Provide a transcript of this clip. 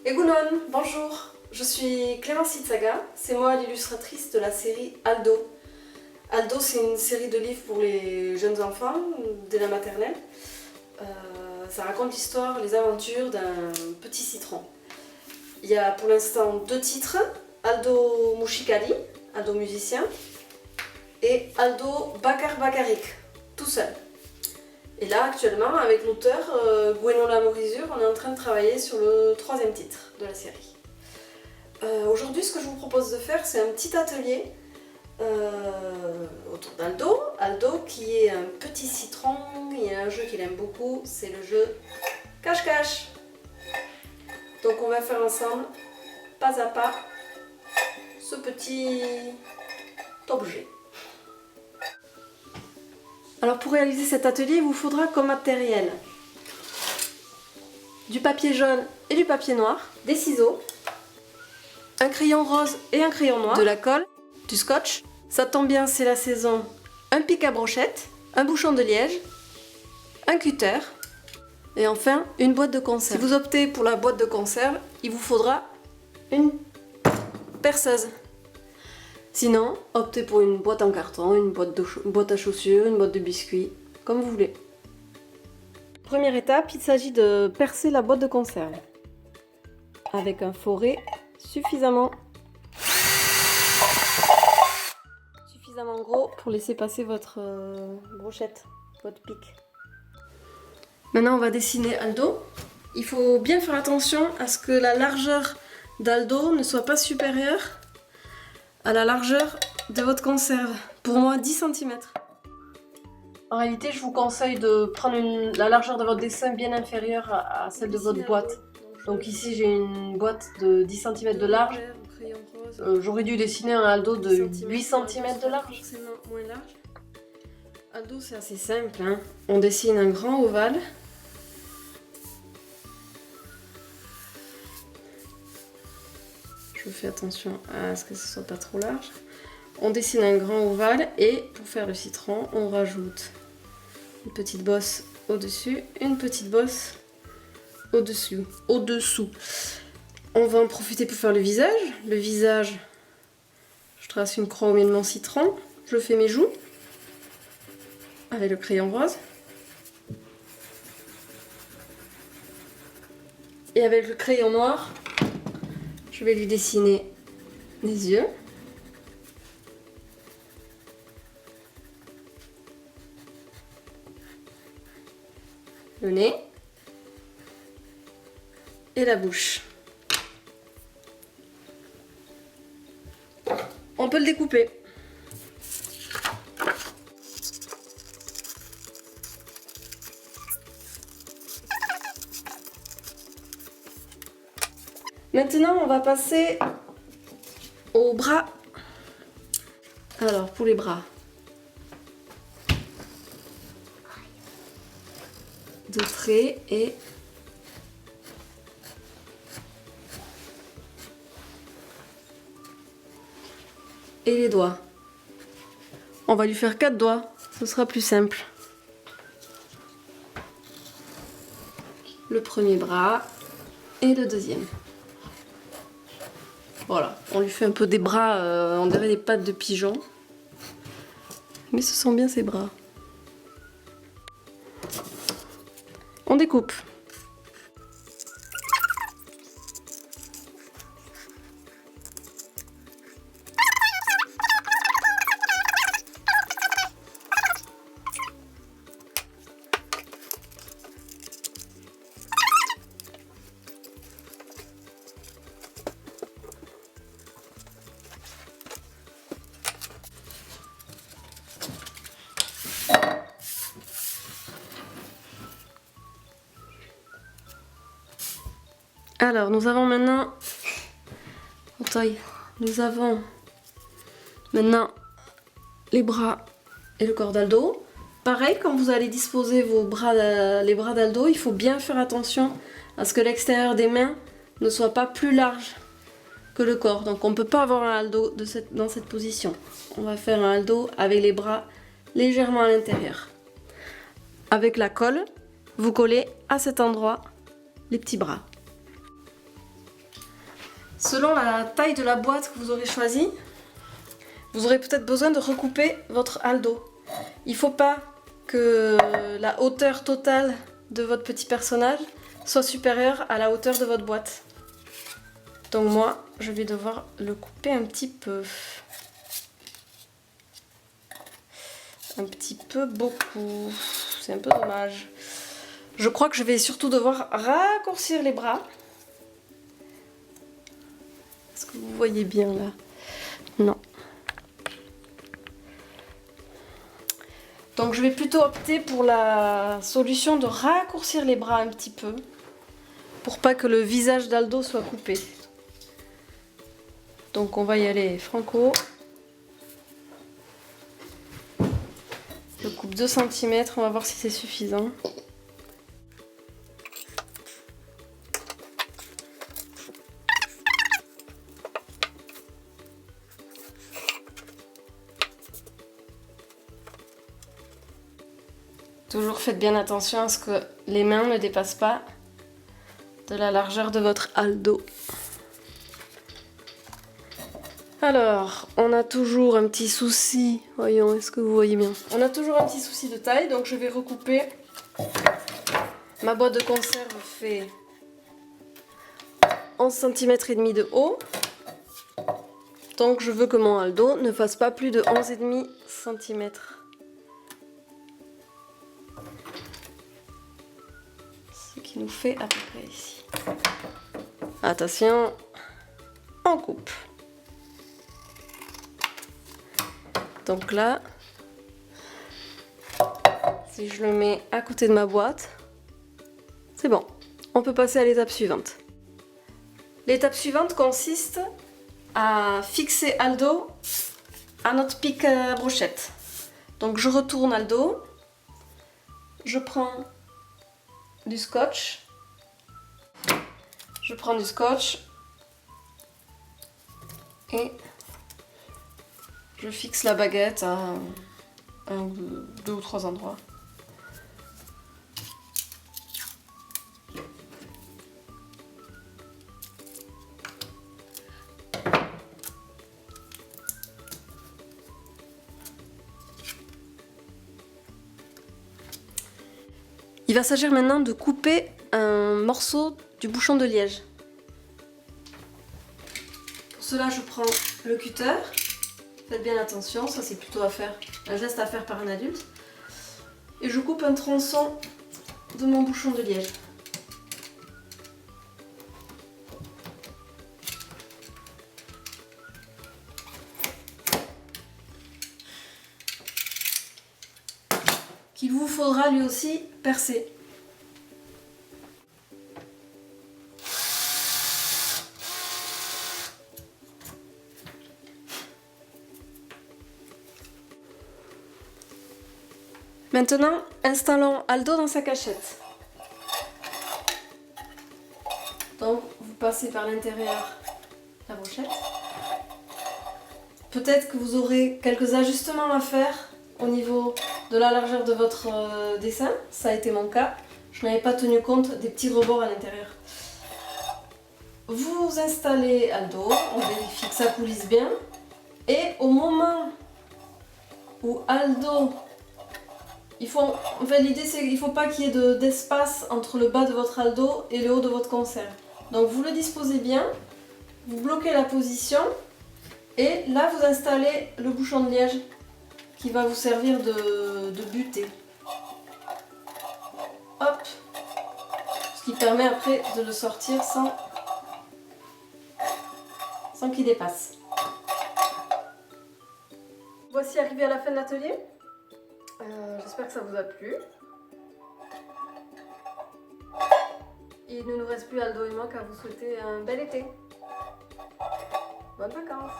Egunon, bonjour, je suis Clémence Itzaga, c'est moi l'illustratrice de la série Aldo. Aldo, c'est une série de livres pour les jeunes enfants, dès la maternelle. Ça raconte l'histoire, les aventures d'un petit citron. Il y a pour l'instant 2 titres, Aldo Mushikali, Aldo musicien, et Aldo Bakar Bakarik, tout seul. Et là, actuellement, avec l'auteur Gwenola Morizur, on est en train de travailler sur le 3e titre de la série. Aujourd'hui, ce que je vous propose de faire, c'est un petit atelier autour d'Aldo. Aldo, qui est un petit citron, il y a un jeu qu'il aime beaucoup, c'est le jeu cache-cache. Donc on va faire ensemble, pas à pas, ce petit objet. Alors pour réaliser cet atelier, il vous faudra comme matériel du papier jaune et du papier noir, des ciseaux, un crayon rose et un crayon noir, de la colle, du scotch, ça tombe bien c'est la saison, un pic à brochette, un bouchon de liège, un cutter et enfin une boîte de conserve. Si vous optez pour la boîte de conserve, il vous faudra une perceuse. Sinon, optez pour une boîte en carton, une boîte à chaussures, une boîte de biscuits, comme vous voulez. Première étape, il s'agit de percer la boîte de conserve avec un foret suffisamment gros pour laisser passer votre brochette, votre pic. Maintenant, on va dessiner Aldo. Il faut bien faire attention à ce que la largeur d'Aldo ne soit pas supérieure à la largeur de votre conserve. Pour moi, 10 cm. En réalité, je vous conseille de prendre la largeur de votre dessin bien inférieure à celle de votre boîte. Donc ici, j'ai une boîte de 10 cm de large. J'aurais dû dessiner un Aldo de 8 cm de large. Aldo, c'est assez simple, hein. On dessine un grand ovale. Je fais attention à ce que ce soit pas trop large. On dessine un grand ovale et pour faire le citron, on rajoute une petite bosse au-dessus, une petite bosse au-dessous. On va en profiter pour faire le visage. Le visage, je trace une croix au milieu de mon citron. Je fais mes joues avec le crayon rose. Et avec le crayon noir, je vais lui dessiner les yeux. Le nez. Et la bouche. On peut le découper. Maintenant, on va passer aux bras. Alors, pour les bras, 2 traits et les doigts. On va lui faire 4 doigts, ce sera plus simple. Le premier bras et le deuxième. Voilà, on lui fait un peu des bras, on dirait des pattes de pigeon. Mais ce sont bien ses bras. On découpe. Alors, nous avons maintenant les bras et le corps d'Aldo. Pareil, quand vous allez disposer les bras d'Aldo, il faut bien faire attention à ce que l'extérieur des mains ne soit pas plus large que le corps. Donc on ne peut pas avoir un Aldo dans cette position. On va faire un Aldo avec les bras légèrement à l'intérieur. Avec la colle, vous collez à cet endroit les petits bras. Selon la taille de la boîte que vous aurez choisie, vous aurez peut-être besoin de recouper votre Aldo. Il ne faut pas que la hauteur totale de votre petit personnage soit supérieure à la hauteur de votre boîte. Donc moi, je vais devoir le couper un petit peu. Un petit peu beaucoup. C'est un peu dommage. Je crois que je vais surtout devoir raccourcir les bras. Est-ce que vous voyez bien là? Non. Donc je vais plutôt opter pour la solution de raccourcir les bras un petit peu. Pour pas que le visage d'Aldo soit coupé. Donc on va y aller franco. Je coupe 2 cm, on va voir si c'est suffisant. Toujours faites bien attention à ce que les mains ne dépassent pas de la largeur de votre Aldo. Alors, on a toujours un petit souci. Voyons, est-ce que vous voyez bien? On a toujours un petit souci de taille, donc je vais recouper. Ma boîte de conserve fait 11 cm et demi de haut. Donc je veux que mon Aldo ne fasse pas plus de 11,5 cm. Ce qui nous fait à peu près ici. Attention, on coupe. Donc là, si je le mets à côté de ma boîte, c'est bon. On peut passer à l'étape suivante. L'étape suivante consiste à fixer Aldo à notre pic à brochette. Donc je retourne Aldo, je prends du scotch, et je fixe la baguette à 2 ou 3 endroits. Il va s'agir maintenant de couper un morceau du bouchon de liège. Pour cela, je prends le cutter. Faites bien attention, ça c'est plutôt un geste à faire par un adulte. Et je coupe un tronçon de mon bouchon de liège. Qu'il vous faudra lui aussi percer. Maintenant, installons Aldo dans sa cachette. Donc, vous passez par l'intérieur de la brochette. Peut-être que vous aurez quelques ajustements à faire au niveau de la largeur de votre dessin. Ça a été mon cas. Je n'avais pas tenu compte des petits rebords à l'intérieur. Vous installez Aldo, on vérifie que ça coulisse bien. Et au moment où Aldo... l'idée c'est qu'il ne faut pas qu'il y ait d'espace entre le bas de votre Aldo et le haut de votre conserve. Donc vous le disposez bien, vous bloquez la position et là vous installez le bouchon de liège qui va vous servir de butée. Hop, ce qui permet après de le sortir sans qu'il dépasse. Voici arrivé à la fin de l'atelier. J'espère que ça vous a plu. Il ne nous reste plus Aldo et moi qu'à vous souhaiter un bel été. Bonnes vacances!